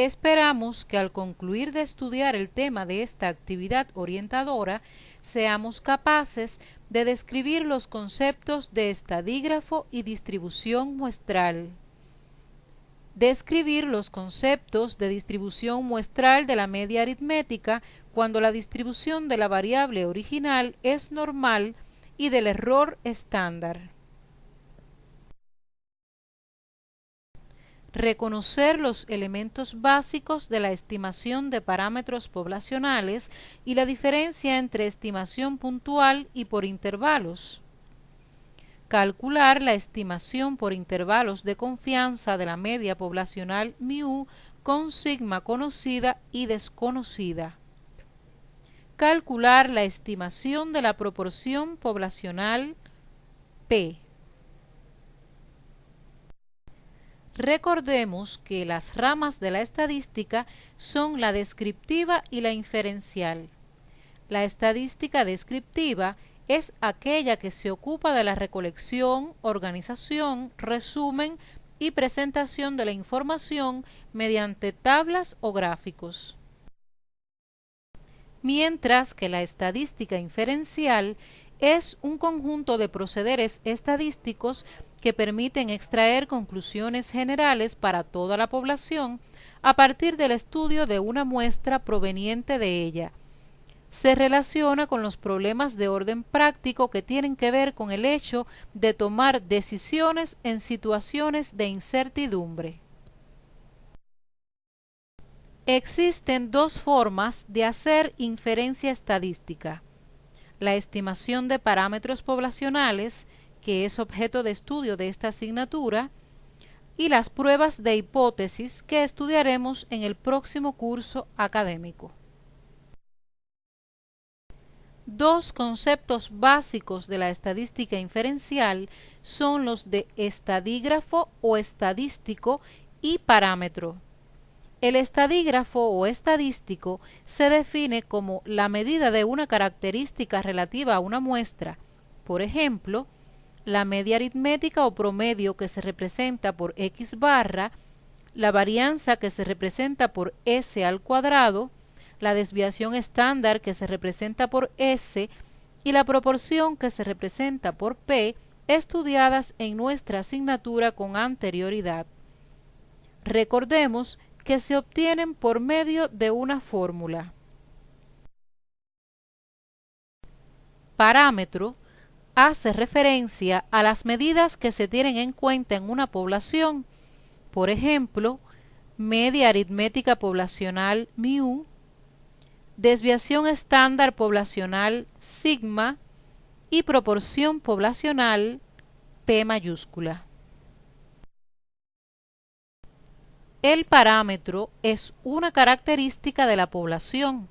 Esperamos que al concluir de estudiar el tema de esta actividad orientadora, seamos capaces de describir los conceptos de estadígrafo y distribución muestral. Describir los conceptos de distribución muestral de la media aritmética cuando la distribución de la variable original es normal y del error estándar. Reconocer los elementos básicos de la estimación de parámetros poblacionales y la diferencia entre estimación puntual y por intervalos. Calcular la estimación por intervalos de confianza de la media poblacional μ con sigma conocida y desconocida. Calcular la estimación de la proporción poblacional P. Recordemos que las ramas de la estadística son la descriptiva y la inferencial. La estadística descriptiva es aquella que se ocupa de la recolección, organización, resumen y presentación de la información mediante tablas o gráficos. Mientras que la estadística inferencial es un conjunto de procederes estadísticos que permiten extraer conclusiones generales para toda la población a partir del estudio de una muestra proveniente de ella. Se relaciona con los problemas de orden práctico que tienen que ver con el hecho de tomar decisiones en situaciones de incertidumbre. Existen dos formas de hacer inferencia estadística: la estimación de parámetros poblacionales, que es objeto de estudio de esta asignatura, y las pruebas de hipótesis, que estudiaremos en el próximo curso académico. Dos conceptos básicos de la estadística inferencial son los de estadígrafo o estadístico y parámetro. El estadígrafo o estadístico se define como la medida de una característica relativa a una muestra, por ejemplo, la media aritmética o promedio que se representa por x barra, la varianza que se representa por s al cuadrado, la desviación estándar que se representa por s y la proporción que se representa por p, estudiadas en nuestra asignatura con anterioridad. Recordemos que se obtienen por medio de una fórmula. Parámetro hace referencia a las medidas que se tienen en cuenta en una población, por ejemplo, media aritmética poblacional μ, desviación estándar poblacional sigma y proporción poblacional P mayúscula. El parámetro es una característica de la población.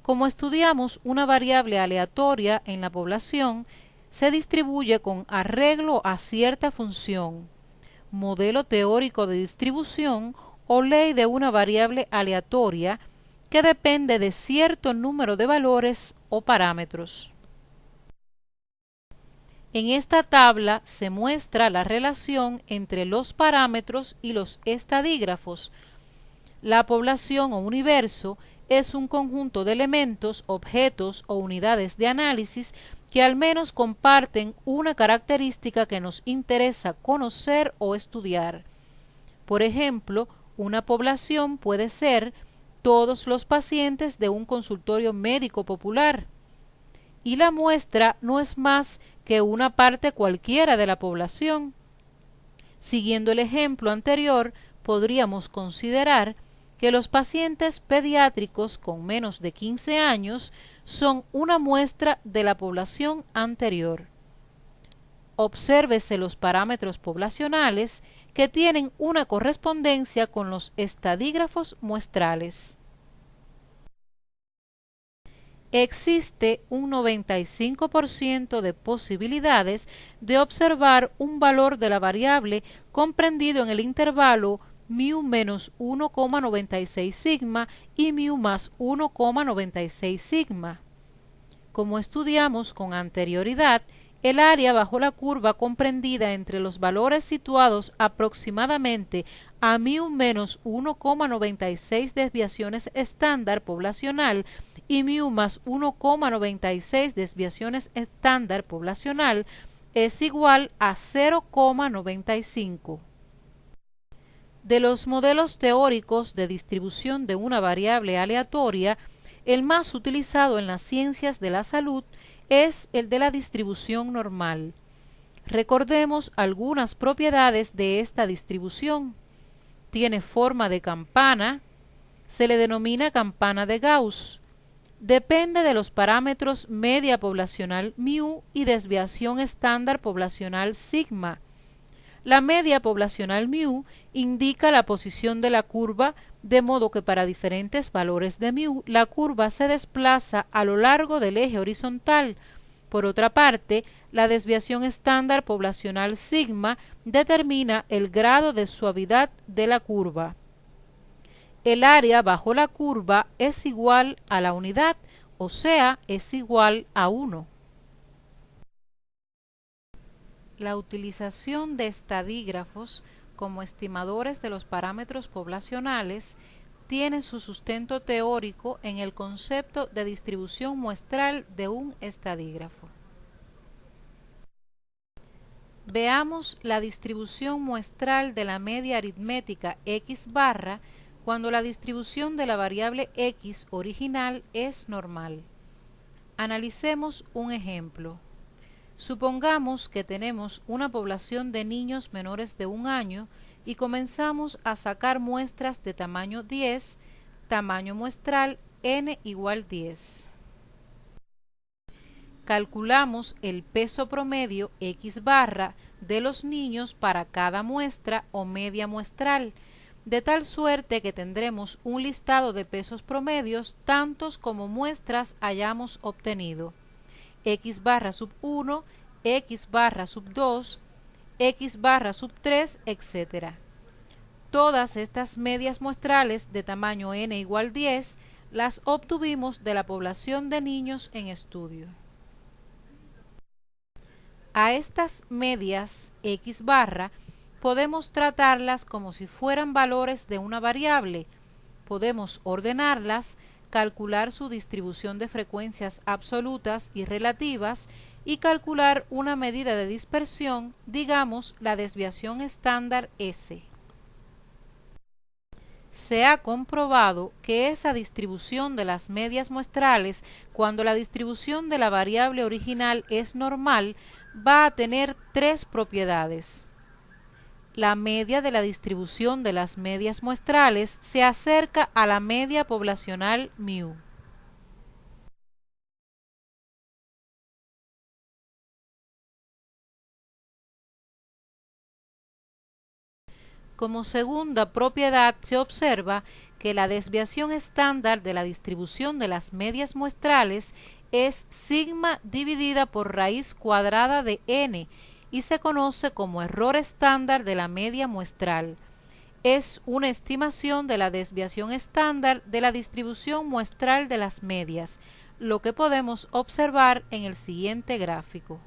Como estudiamos una variable aleatoria en la población, se distribuye con arreglo a cierta función, modelo teórico de distribución o ley de una variable aleatoria que depende de cierto número de valores o parámetros. En esta tabla se muestra la relación entre los parámetros y los estadígrafos. La población o universo es un conjunto de elementos, objetos o unidades de análisis que al menos comparten una característica que nos interesa conocer o estudiar. Por ejemplo, una población puede ser todos los pacientes de un consultorio médico popular, y la muestra no es más que una parte cualquiera de la población. Siguiendo el ejemplo anterior, podríamos considerar que los pacientes pediátricos con menos de 15 años son una muestra de la población anterior. Obsérvese los parámetros poblacionales que tienen una correspondencia con los estadígrafos muestrales. Existe un 95% de posibilidades de observar un valor de la variable comprendido en el intervalo μ menos 1,96 sigma y μ más 1,96 sigma. Como estudiamos con anterioridad, El área bajo la curva comprendida entre los valores situados aproximadamente a μ menos 1,96 desviaciones estándar poblacional y μ más 1,96 desviaciones estándar poblacional es igual a 0,95. De los modelos teóricos de distribución de una variable aleatoria, el más utilizado en las ciencias de la salud es el de la distribución normal. Recordemos algunas propiedades de esta distribución. Tiene forma de campana, se le denomina campana de Gauss. Depende de los parámetros media poblacional μ y desviación estándar poblacional sigma. La media poblacional μ indica la posición de la curva, de modo que para diferentes valores de μ la curva se desplaza a lo largo del eje horizontal. Por otra parte, la desviación estándar poblacional sigma determina el grado de suavidad de la curva. El área bajo la curva es igual a la unidad, o sea, es igual a 1. La utilización de estadígrafos como estimadores de los parámetros poblacionales tiene su sustento teórico en el concepto de distribución muestral de un estadígrafo. Veamos la distribución muestral de la media aritmética x barra cuando la distribución de la variable x original es normal. Analicemos un ejemplo. Supongamos que tenemos una población de niños menores de 1 año y comenzamos a sacar muestras de tamaño 10, tamaño muestral n igual 10. Calculamos el peso promedio x barra de los niños para cada muestra o media muestral, de tal suerte que tendremos un listado de pesos promedios tantos como muestras hayamos obtenido. X barra sub 1, X barra sub 2, X barra sub 3, etc. Todas estas medias muestrales de tamaño n igual 10 las obtuvimos de la población de niños en estudio. A estas medias X barra podemos tratarlas como si fueran valores de una variable. Podemos ordenarlas, calcular su distribución de frecuencias absolutas y relativas y calcular una medida de dispersión, digamos la desviación estándar S. Se ha comprobado que esa distribución de las medias muestrales, cuando la distribución de la variable original es normal, va a tener 3 propiedades. La media de la distribución de las medias muestrales se acerca a la media poblacional μ. Como segunda propiedad se observa que la desviación estándar de la distribución de las medias muestrales es sigma dividida por raíz cuadrada de n y se conoce como error estándar de la media muestral. Es una estimación de la desviación estándar de la distribución muestral de las medias, lo que podemos observar en el siguiente gráfico.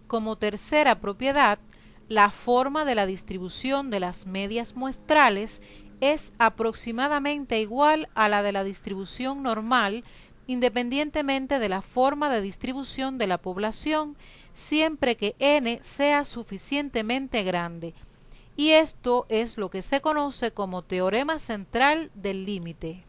Como tercera propiedad, la forma de la distribución de las medias muestrales es aproximadamente igual a la de la distribución normal, independientemente de la forma de distribución de la población, siempre que n sea suficientemente grande. Y esto es lo que se conoce como teorema central del límite.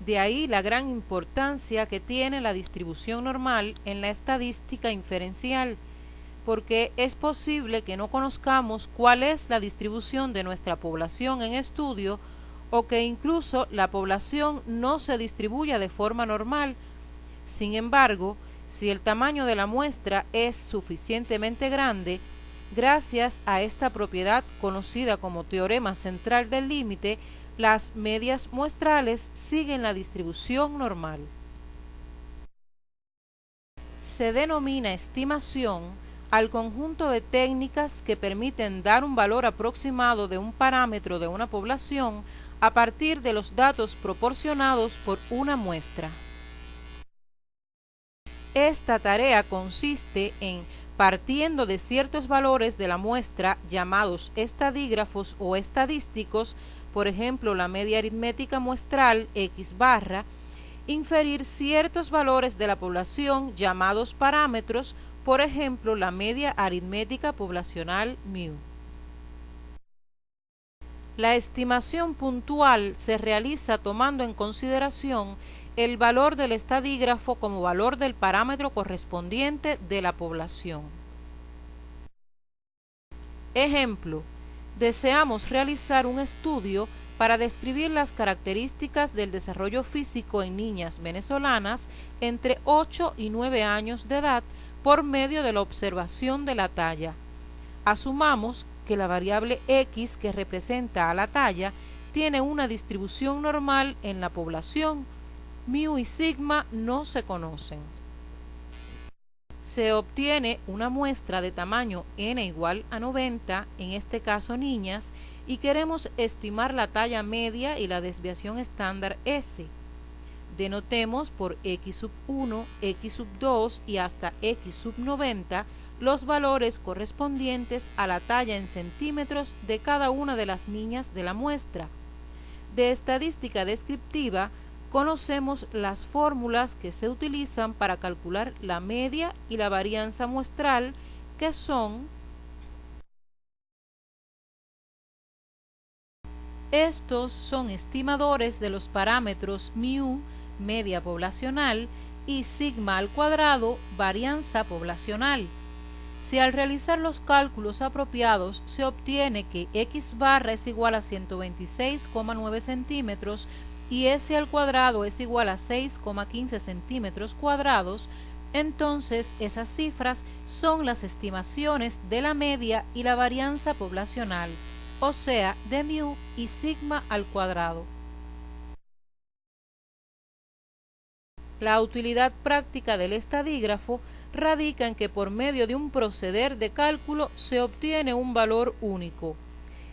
De ahí la gran importancia que tiene la distribución normal en la estadística inferencial, porque es posible que no conozcamos cuál es la distribución de nuestra población en estudio o que incluso la población no se distribuya de forma normal. Sin embargo, si el tamaño de la muestra es suficientemente grande, gracias a esta propiedad conocida como teorema central del límite, las medias muestrales siguen la distribución normal. Se denomina estimación al conjunto de técnicas que permiten dar un valor aproximado de un parámetro de una población a partir de los datos proporcionados por una muestra. Esta tarea consiste en, partiendo de ciertos valores de la muestra llamados estadígrafos o estadísticos, por ejemplo la media aritmética muestral X barra, inferir ciertos valores de la población llamados parámetros, por ejemplo la media aritmética poblacional μ. La estimación puntual se realiza tomando en consideración el valor del estadígrafo como valor del parámetro correspondiente de la población. Ejemplo: deseamos realizar un estudio para describir las características del desarrollo físico en niñas venezolanas entre 8 y 9 años de edad por medio de la observación de la talla. Asumamos que la variable X que representa a la talla tiene una distribución normal en la población. μ y sigma no se conocen. Se obtiene una muestra de tamaño n igual a 90, en este caso niñas, y queremos estimar la talla media y la desviación estándar S. Denotemos por X sub 1, X sub 2 y hasta X sub 90 los valores correspondientes a la talla en centímetros de cada una de las niñas de la muestra. De estadística descriptiva, conocemos las fórmulas que se utilizan para calcular la media y la varianza muestral, que son: estos son estimadores de los parámetros μ, media poblacional, y sigma al cuadrado, varianza poblacional. Si al realizar los cálculos apropiados se obtiene que X barra es igual a 126,9 centímetros y S al cuadrado es igual a 6,15 centímetros cuadrados, entonces esas cifras son las estimaciones de la media y la varianza poblacional, o sea, de μ y sigma al cuadrado. La utilidad práctica del estadígrafo radica en que por medio de un proceder de cálculo se obtiene un valor único.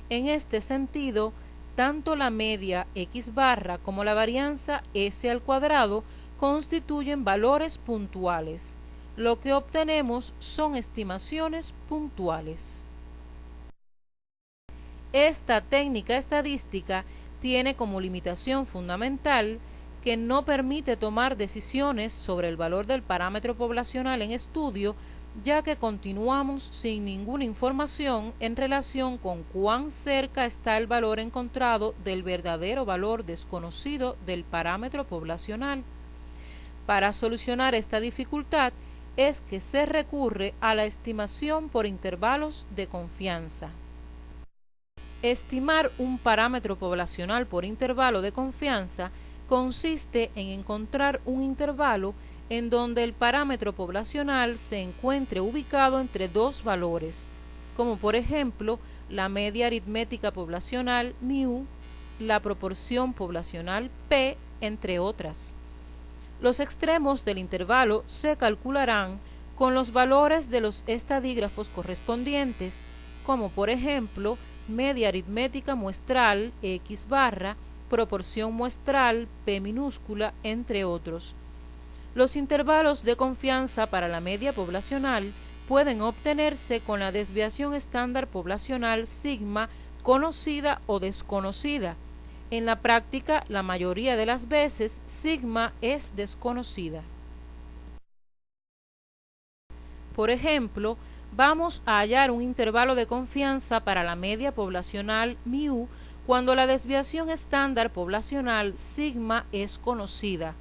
En este sentido, tanto la media X barra como la varianza S al cuadrado constituyen valores puntuales. Lo que obtenemos son estimaciones puntuales. Esta técnica estadística tiene como limitación fundamental que no permite tomar decisiones sobre el valor del parámetro poblacional en estudio, ya que continuamos sin ninguna información en relación con cuán cerca está el valor encontrado del verdadero valor desconocido del parámetro poblacional. Para solucionar esta dificultad es que se recurre a la estimación por intervalos de confianza. Estimar un parámetro poblacional por intervalo de confianza consiste en encontrar un intervalo en donde el parámetro poblacional se encuentre ubicado entre dos valores, como por ejemplo la media aritmética poblacional μ, la proporción poblacional P, entre otras. Los extremos del intervalo se calcularán con los valores de los estadígrafos correspondientes, como por ejemplo media aritmética muestral X barra, proporción muestral P minúscula, entre otros. Los intervalos de confianza para la media poblacional pueden obtenerse con la desviación estándar poblacional sigma, conocida o desconocida. En la práctica, la mayoría de las veces, sigma es desconocida. Por ejemplo, vamos a hallar un intervalo de confianza para la media poblacional μ cuando la desviación estándar poblacional sigma es conocida.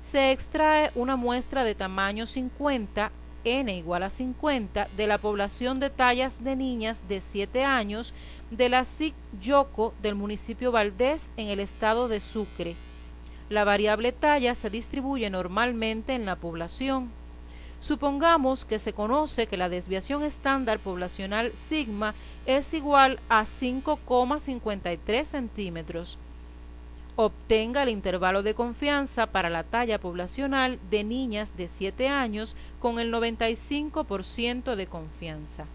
Se extrae una muestra de tamaño 50, n igual a 50, de la población de tallas de niñas de 7 años de la SIC Yoco del municipio Valdés en el estado de Sucre. La variable talla se distribuye normalmente en la población. Supongamos que se conoce que la desviación estándar poblacional sigma es igual a 5,53 centímetros. Obtenga el intervalo de confianza para la talla poblacional de niñas de 7 años con el 95% de confianza.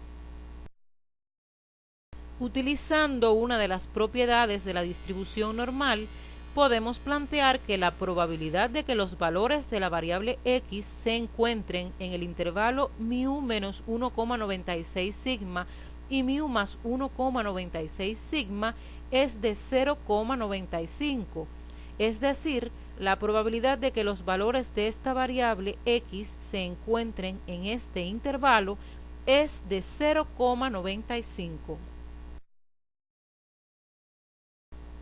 Utilizando una de las propiedades de la distribución normal, podemos plantear que la probabilidad de que los valores de la variable x se encuentren en el intervalo μ menos 1,96 sigma y μ más 1,96 sigma es de 0,95, es decir, la probabilidad de que los valores de esta variable x se encuentren en este intervalo es de 0,95.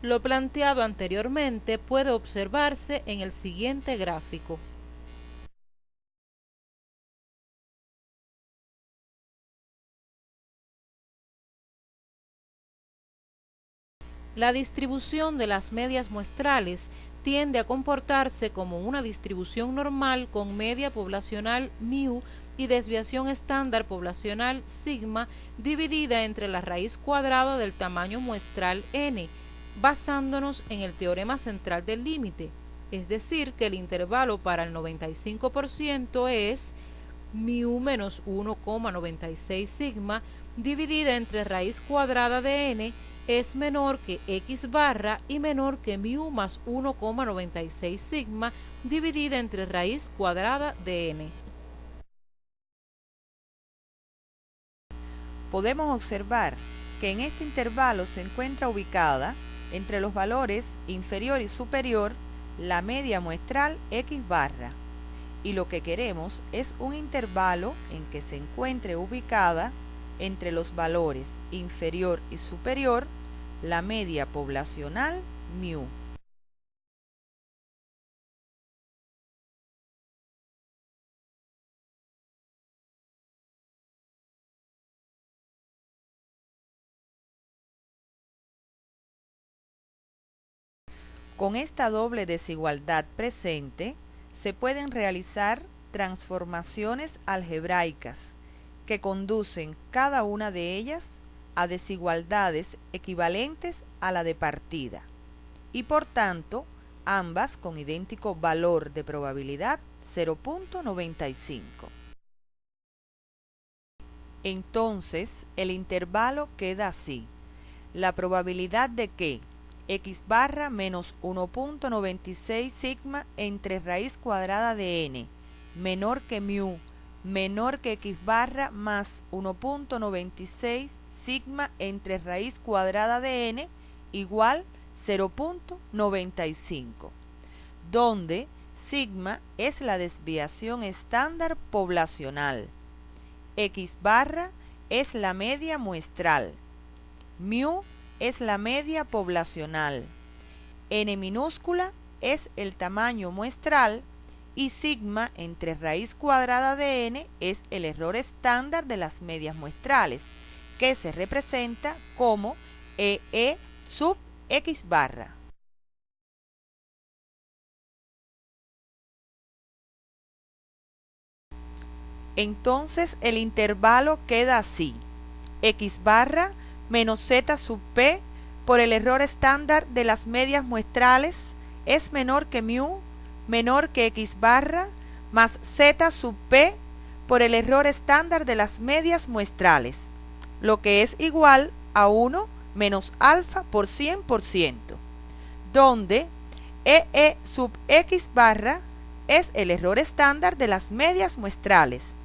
Lo planteado anteriormente puede observarse en el siguiente gráfico. La distribución de las medias muestrales tiende a comportarse como una distribución normal con media poblacional μ y desviación estándar poblacional sigma dividida entre la raíz cuadrada del tamaño muestral n, basándonos en el teorema central del límite, es decir, que el intervalo para el 95% es μ menos 1,96 sigma dividida entre raíz cuadrada de n es menor que x barra y menor que μ más 1,96 sigma dividida entre raíz cuadrada de n. Podemos observar que en este intervalo se encuentra ubicada entre los valores inferior y superior la media muestral x barra, y lo que queremos es un intervalo en que se encuentre ubicada entre los valores inferior y superior la media poblacional μ. Con esta doble desigualdad presente, se pueden realizar transformaciones algebraicas que conducen cada una de ellas a desigualdades equivalentes a la de partida, y por tanto, ambas con idéntico valor de probabilidad 0.95. Entonces, el intervalo queda así. La probabilidad de que x barra menos 1.96 sigma entre raíz cuadrada de n menor que μ menor que x barra más 1.96 sigma entre raíz cuadrada de n igual 0.95, donde sigma es la desviación estándar poblacional, x barra es la media muestral, μ es la media poblacional, n minúscula es el tamaño muestral y sigma entre raíz cuadrada de n es el error estándar de las medias muestrales, que se representa como EE sub x barra. Entonces el intervalo queda así: x barra menos z sub p por el error estándar de las medias muestrales es menor que μ menor que x barra más z sub p por el error estándar de las medias muestrales, lo que es igual a 1 menos alfa por 100%, donde EE sub x barra es el error estándar de las medias muestrales,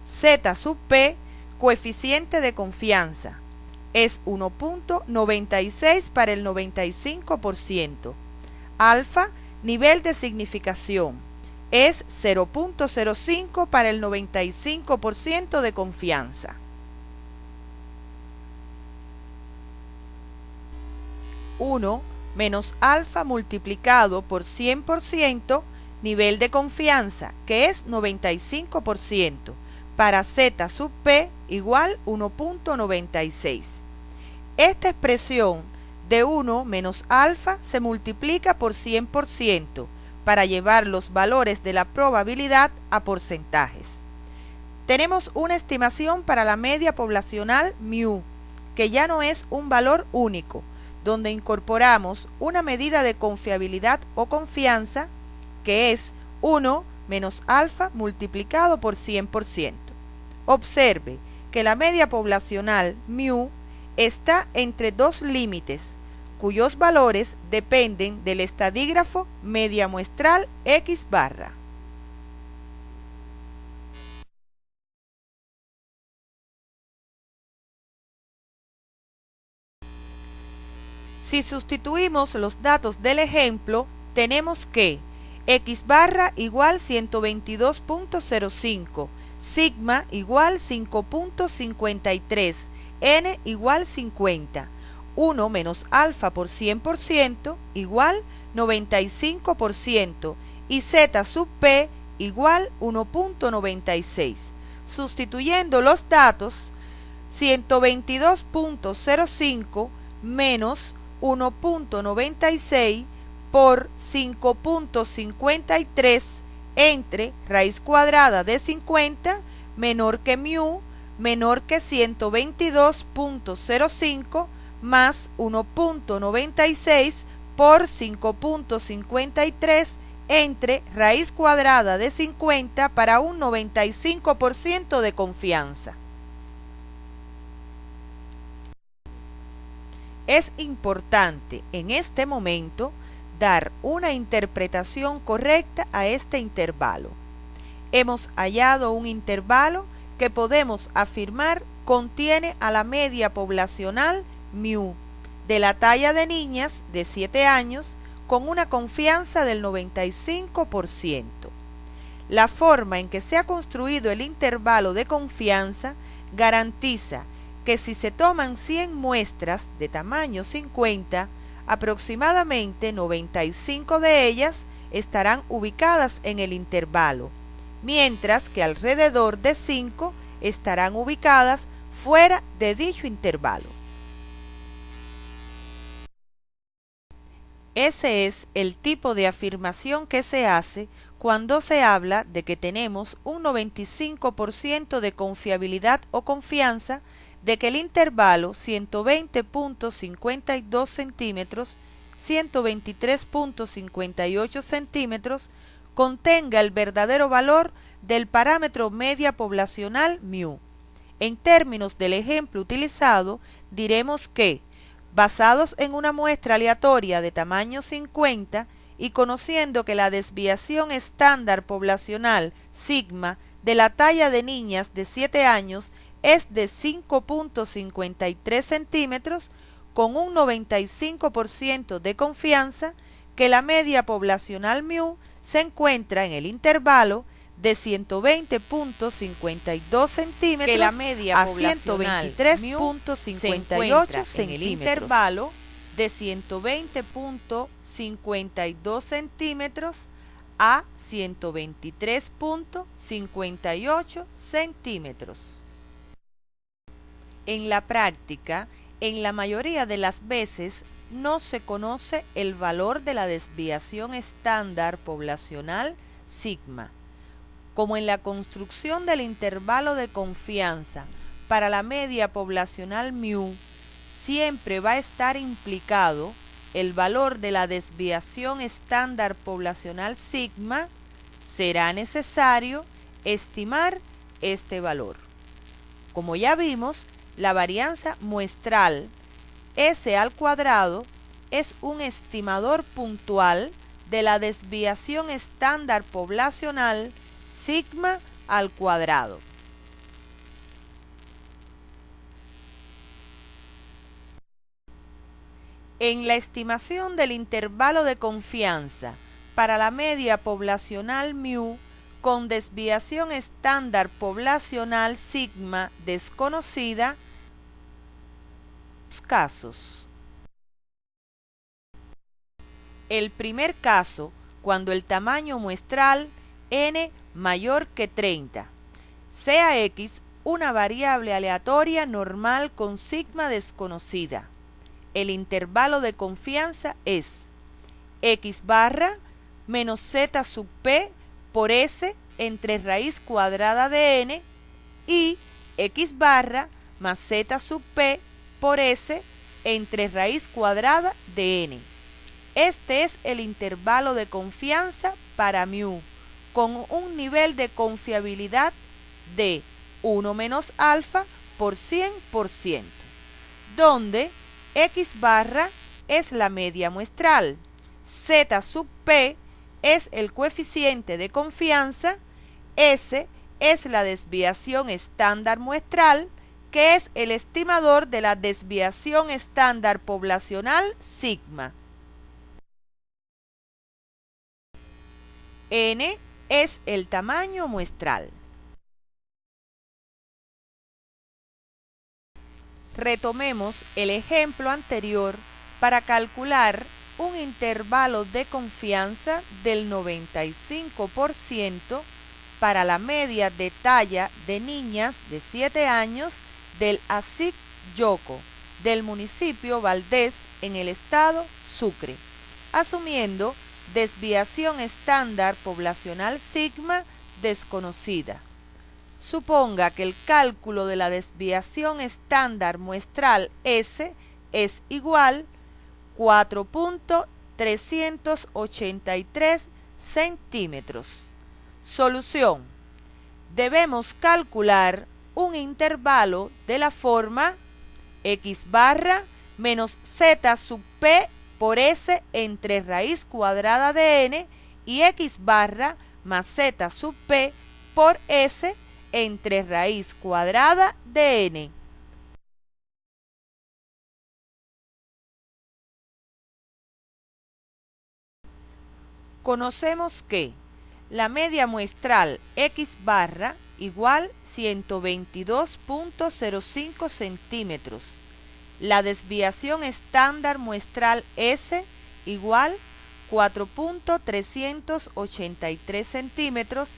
z sub p coeficiente de confianza, es 1.96 para el 95%, alfa nivel de significación, es 0.05 para el 95% de confianza. Uno menos alfa multiplicado por 100%, nivel de confianza, que es 95%, para z sub p igual 1.96. Esta expresión de 1 menos alfa se multiplica por 100% para llevar los valores de la probabilidad a porcentajes. Tenemos una estimación para la media poblacional μ, que ya no es un valor único, donde incorporamos una medida de confiabilidad o confianza que es 1 menos alfa multiplicado por 100%. Observe que la media poblacional μ está entre dos límites, cuyos valores dependen del estadígrafo media muestral X barra. Si sustituimos los datos del ejemplo, tenemos que X barra igual 122.05, sigma igual 5.53, n igual 50, 1 menos alfa por 100% igual 95% y z sub p igual 1.96. Sustituyendo los datos, 122.05 menos 1.96 por 5.53 entre raíz cuadrada de 50 menor que μ menor que 122.05 más 1.96 por 5.53 entre raíz cuadrada de 50 para un 95% de confianza. Es importante en este momento dar una interpretación correcta a este intervalo. Hemos hallado un intervalo que podemos afirmar contiene a la media poblacional μ de la talla de niñas de 7 años con una confianza del 95%. La forma en que se ha construido el intervalo de confianza garantiza que si se toman 100 muestras de tamaño 50, aproximadamente 95 de ellas estarán ubicadas en el intervalo, mientras que alrededor de 5 estarán ubicadas fuera de dicho intervalo. Ese es el tipo de afirmación que se hace cuando se habla de que tenemos un 95% de confiabilidad o confianza de que el intervalo 120.52 centímetros, 123.58 centímetros contenga el verdadero valor del parámetro media poblacional μ. En términos del ejemplo utilizado, diremos que, basados en una muestra aleatoria de tamaño 50 y conociendo que la desviación estándar poblacional sigma de la talla de niñas de 7 años es de 5.53 centímetros, con un 95% de confianza que la media poblacional μ se encuentra en el intervalo de 120.52 centímetros que la media a 123.58 centímetros. En el intervalo de 120.52 centímetros a 123.58 centímetros. En la práctica, en la mayoría de las veces, no se conoce el valor de la desviación estándar poblacional sigma. Como en la construcción del intervalo de confianza para la media poblacional μ, siempre va a estar implicado el valor de la desviación estándar poblacional sigma, será necesario estimar este valor. Como ya vimos, la varianza muestral S al cuadrado es un estimador puntual de la desviación estándar poblacional sigma al cuadrado. En la estimación del intervalo de confianza para la media poblacional μ con desviación estándar poblacional sigma desconocida, casos. El primer caso, cuando el tamaño muestral n mayor que 30, sea x una variable aleatoria normal con sigma desconocida. El intervalo de confianza es x barra menos z sub p por s entre raíz cuadrada de n y x barra más z sub p por s entre raíz cuadrada de n. Este es el intervalo de confianza para μ, con un nivel de confiabilidad de 1 menos alfa por 100%, donde x barra es la media muestral, z sub p es el coeficiente de confianza, S es la desviación estándar muestral, que es el estimador de la desviación estándar poblacional sigma. N es el tamaño muestral. Retomemos el ejemplo anterior para calcular un intervalo de confianza del 95% para la media de talla de niñas de 7 años del ASIC Yoco, del municipio Valdés, en el estado Sucre, asumiendo desviación estándar poblacional sigma desconocida. Suponga que el cálculo de la desviación estándar muestral S es igual a 4.383 centímetros. Solución. Debemos calcular un intervalo de la forma x barra menos z sub p por s entre raíz cuadrada de n y x barra más z sub p por s entre raíz cuadrada de n. Conocemos que la media muestral x barra igual 122.05 centímetros, la desviación estándar muestral S igual 4.383 centímetros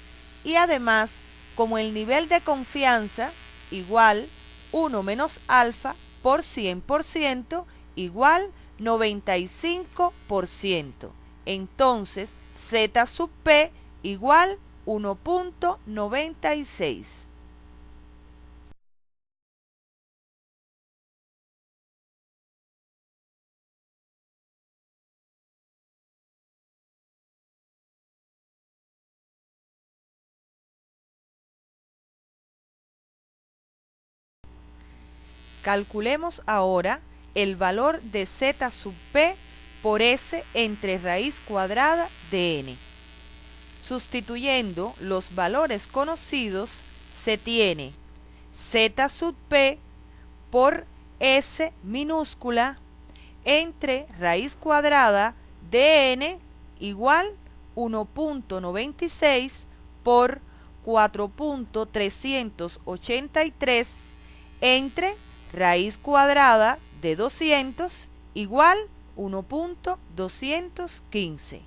y además, como el nivel de confianza igual 1 menos alfa por 100% igual 95%. Entonces, z sub p igual 1.96. Calculemos ahora el valor de z sub p por s entre raíz cuadrada de n. Sustituyendo los valores conocidos, se tiene z sub p por s minúscula entre raíz cuadrada de n igual 1.96 por 4.383 entre raíz cuadrada de 200 igual 1.215.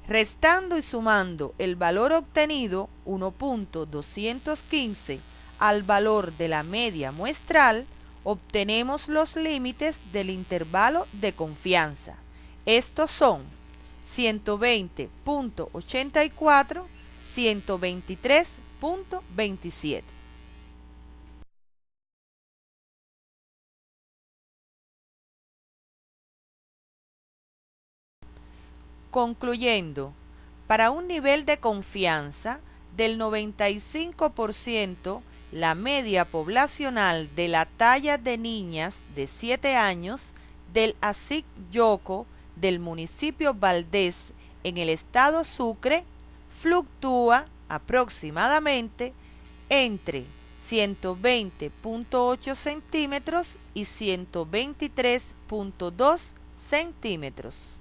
Restando y sumando el valor obtenido 1.215 al valor de la media muestral, obtenemos los límites del intervalo de confianza. Estos son 120.84, 123.27. Concluyendo, para un nivel de confianza del 95%, la media poblacional de la talla de niñas de 7 años del ASIC Yoco del municipio Valdés en el estado Sucre fluctúa aproximadamente entre 120.8 centímetros y 123.2 centímetros.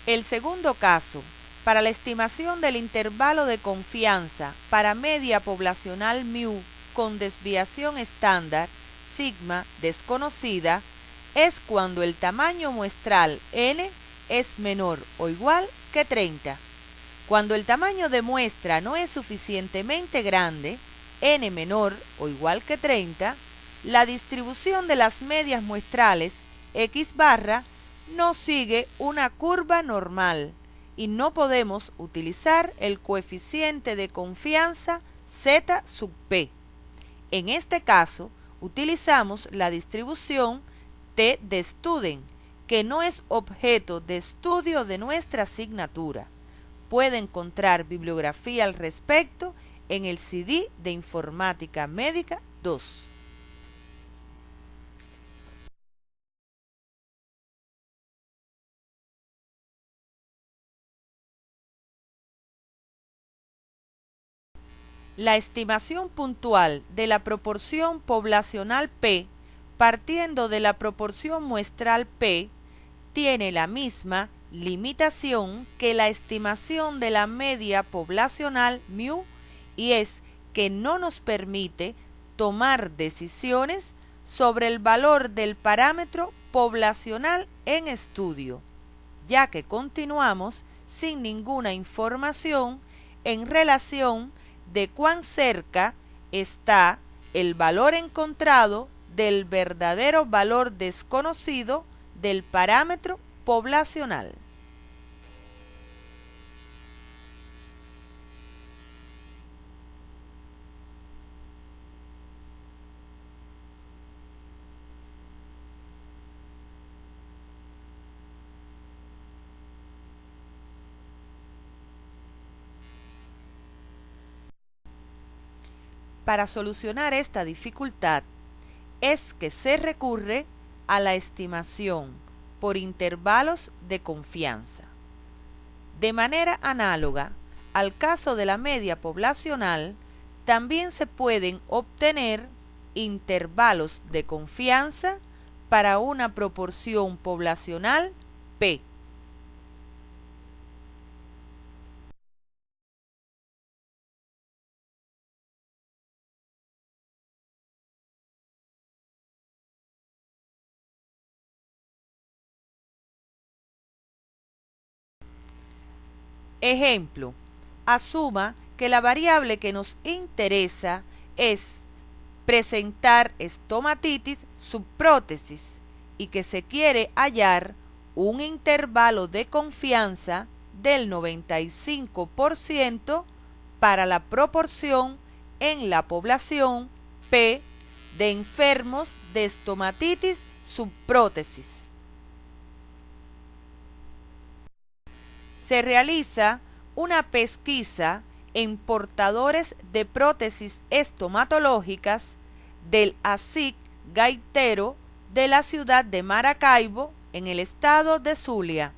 El segundo caso, para la estimación del intervalo de confianza para media poblacional μ con desviación estándar sigma desconocida, es cuando el tamaño muestral n es menor o igual que 30. Cuando el tamaño de muestra no es suficientemente grande, n menor o igual que 30, la distribución de las medias muestrales x barra no sigue una curva normal y no podemos utilizar el coeficiente de confianza z sub p. En este caso, utilizamos la distribución T de Student, que no es objeto de estudio de nuestra asignatura. Puede encontrar bibliografía al respecto en el CD de Informática Médica 2. La estimación puntual de la proporción poblacional P, partiendo de la proporción muestral P, tiene la misma limitación que la estimación de la media poblacional μ, y es que no nos permite tomar decisiones sobre el valor del parámetro poblacional en estudio, ya que continuamos sin ninguna información en relación de cuán cerca está el valor encontrado del verdadero valor desconocido del parámetro poblacional. Para solucionar esta dificultad es que se recurre a la estimación por intervalos de confianza. De manera análoga al caso de la media poblacional, también se pueden obtener intervalos de confianza para una proporción poblacional P. Ejemplo, asuma que la variable que nos interesa es presentar estomatitis subprótesis y que se quiere hallar un intervalo de confianza del 95% para la proporción en la población P de enfermos de estomatitis subprótesis. Se realiza una pesquisa en portadores de prótesis estomatológicas del ASIC Gaitero de la ciudad de Maracaibo, en el estado de Zulia,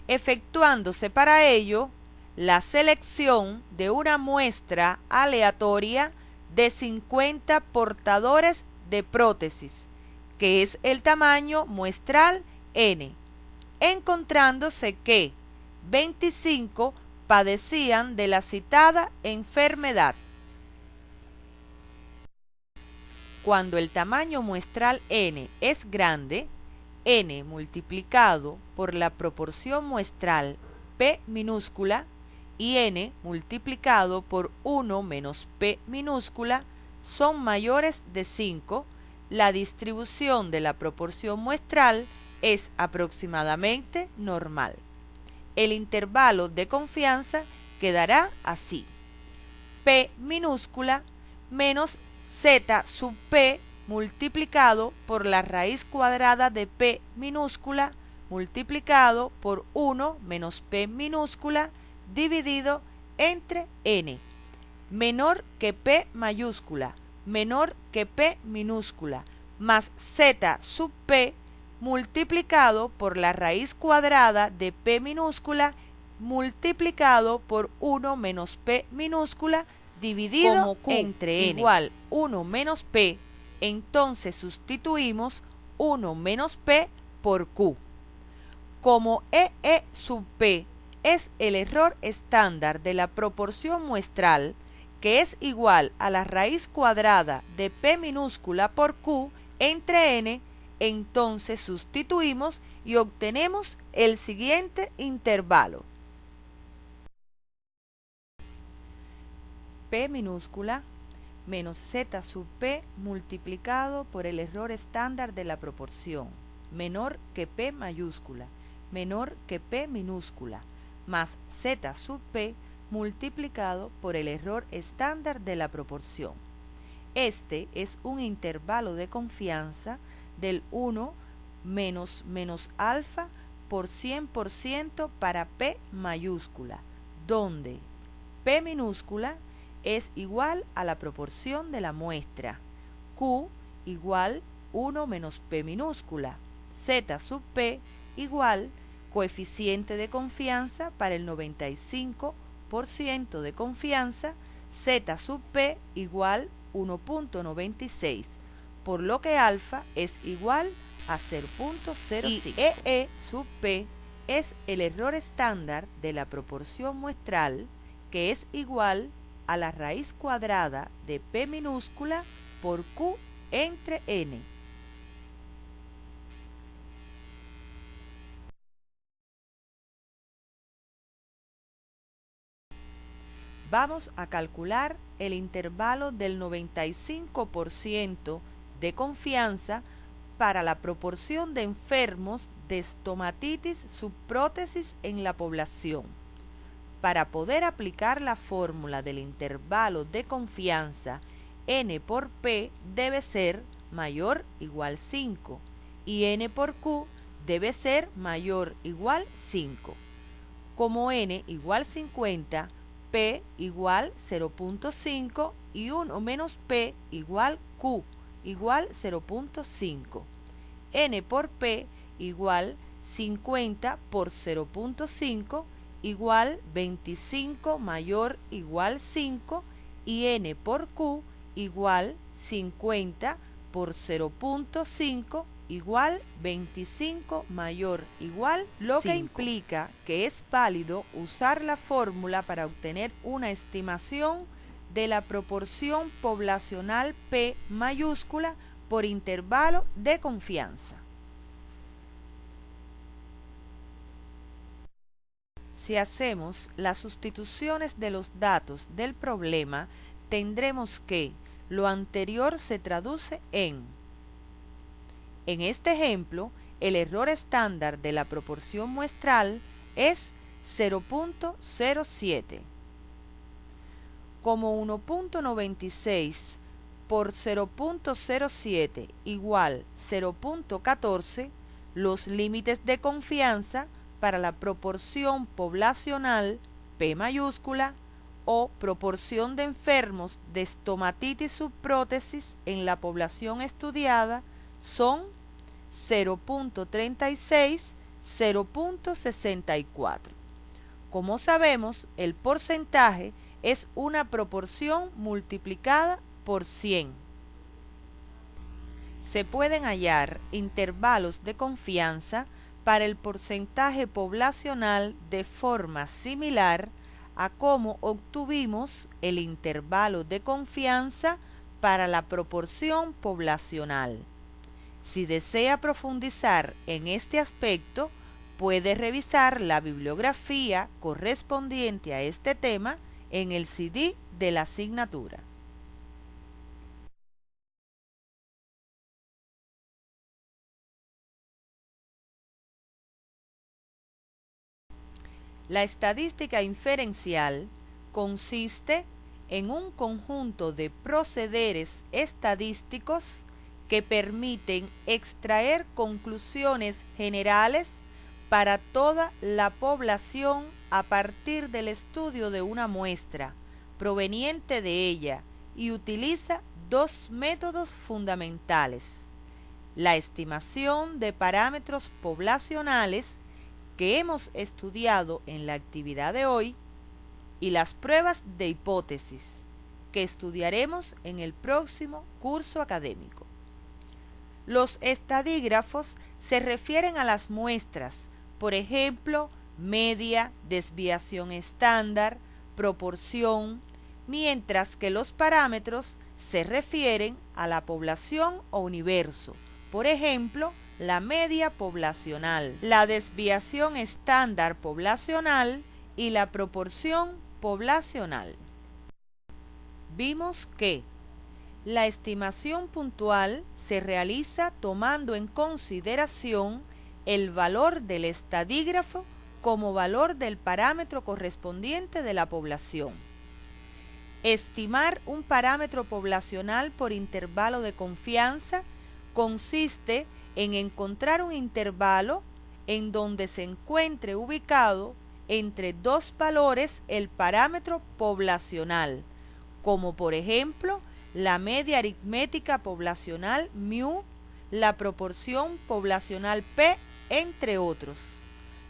efectuándose para ello la selección de una muestra aleatoria de 50 portadores de prótesis, que es el tamaño muestral N, encontrándose que 25 padecían de la citada enfermedad. Cuando el tamaño muestral N es grande, N multiplicado por la proporción muestral P minúscula y N multiplicado por 1 menos P minúscula son mayores de 5, la distribución de la proporción muestral es aproximadamente normal. El intervalo de confianza quedará así: P minúscula menos Z sub P multiplicado por la raíz cuadrada de P minúscula multiplicado por 1 menos P minúscula dividido entre N, menor que P mayúscula, menor que P minúscula, más Z sub P multiplicado por la raíz cuadrada de P minúscula multiplicado por 1 menos P minúscula dividido como Q entre N igual 1 menos P, entonces sustituimos 1 menos P por Q. Como EE sub P es el error estándar de la proporción muestral, que es igual a la raíz cuadrada de P minúscula por Q entre N, entonces sustituimos y obtenemos el siguiente intervalo: P minúscula menos Z sub P multiplicado por el error estándar de la proporción, menor que P mayúscula, menor que P minúscula, más Z sub P multiplicado por el error estándar de la proporción. Este es un intervalo de confianza del 1 menos alfa por 100% para P mayúscula, donde P minúscula es igual a la proporción de la muestra, Q igual 1 menos P minúscula, Z sub P igual coeficiente de confianza para el 95% de confianza, Z sub P igual 1.96, por lo que alfa es igual a 0.05. Y EE sub P es el error estándar de la proporción muestral, que es igual a la raíz cuadrada de P minúscula por Q entre N. Vamos a calcular el intervalo del 95% de confianza para la proporción de enfermos de estomatitis subprótesis en la población. Para poder aplicar la fórmula del intervalo de confianza, N por P debe ser mayor o igual 5 y N por Q debe ser mayor o igual 5. Como N igual 50, P igual 0.5 y 1 menos P igual Q igual 0.5. N por P igual 50 por 0.5 igual 25 mayor o igual 5 y N por Q igual 50 por 0.5 igual 25 mayor igual 5. Lo que implica que es válido usar la fórmula para obtener una estimación de la proporción poblacional P mayúscula por intervalo de confianza. Si hacemos las sustituciones de los datos del problema, tendremos que lo anterior se traduce en este ejemplo, el error estándar de la proporción muestral es 0.07. Como 1.96 por 0.07 igual 0.14, los límites de confianza para la proporción poblacional P mayúscula o proporción de enfermos de estomatitis subprótesis en la población estudiada son 0.36, 0.64. Como sabemos, el porcentaje es una proporción multiplicada por 100. Se pueden hallar intervalos de confianza para el porcentaje poblacional de forma similar a cómo obtuvimos el intervalo de confianza para la proporción poblacional. Si desea profundizar en este aspecto, puede revisar la bibliografía correspondiente a este tema en el CD de la asignatura. La estadística inferencial consiste en un conjunto de procederes estadísticos que permiten extraer conclusiones generales para toda la población a partir del estudio de una muestra proveniente de ella y utiliza dos métodos fundamentales: la estimación de parámetros poblacionales que hemos estudiado en la actividad de hoy y las pruebas de hipótesis que estudiaremos en el próximo curso académico. Los estadígrafos se refieren a las muestras, por ejemplo, media, desviación estándar, proporción, mientras que los parámetros se refieren a la población o universo, por ejemplo, la media poblacional, la desviación estándar poblacional y la proporción poblacional. Vimos que la estimación puntual se realiza tomando en consideración el valor del estadígrafo como valor del parámetro correspondiente de la población. Estimar un parámetro poblacional por intervalo de confianza consiste en encontrar un intervalo en donde se encuentre ubicado entre dos valores el parámetro poblacional, como por ejemplo la media aritmética poblacional μ, la proporción poblacional P, entre otros.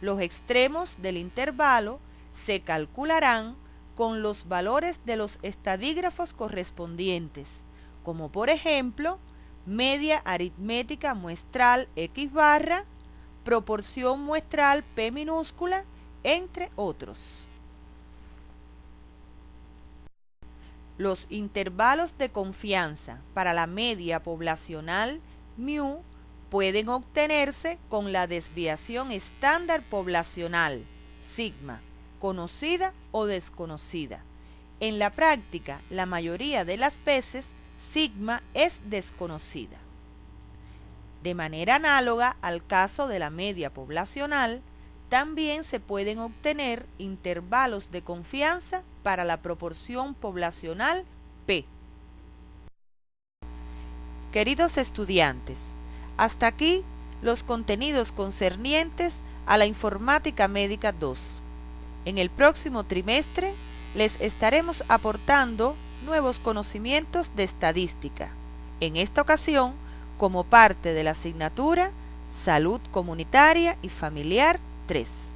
Los extremos del intervalo se calcularán con los valores de los estadígrafos correspondientes, como por ejemplo media aritmética muestral X barra, proporción muestral P minúscula, entre otros. Los intervalos de confianza para la media poblacional μ pueden obtenerse con la desviación estándar poblacional, sigma, conocida o desconocida. En la práctica, la mayoría de las veces, sigma es desconocida. De manera análoga al caso de la media poblacional, también se pueden obtener intervalos de confianza para la proporción poblacional P. Queridos estudiantes, hasta aquí los contenidos concernientes a la Informática Médica 2. En el próximo trimestre les estaremos aportando nuevos conocimientos de estadística. En esta ocasión, como parte de la asignatura Salud Comunitaria y Familiar 3.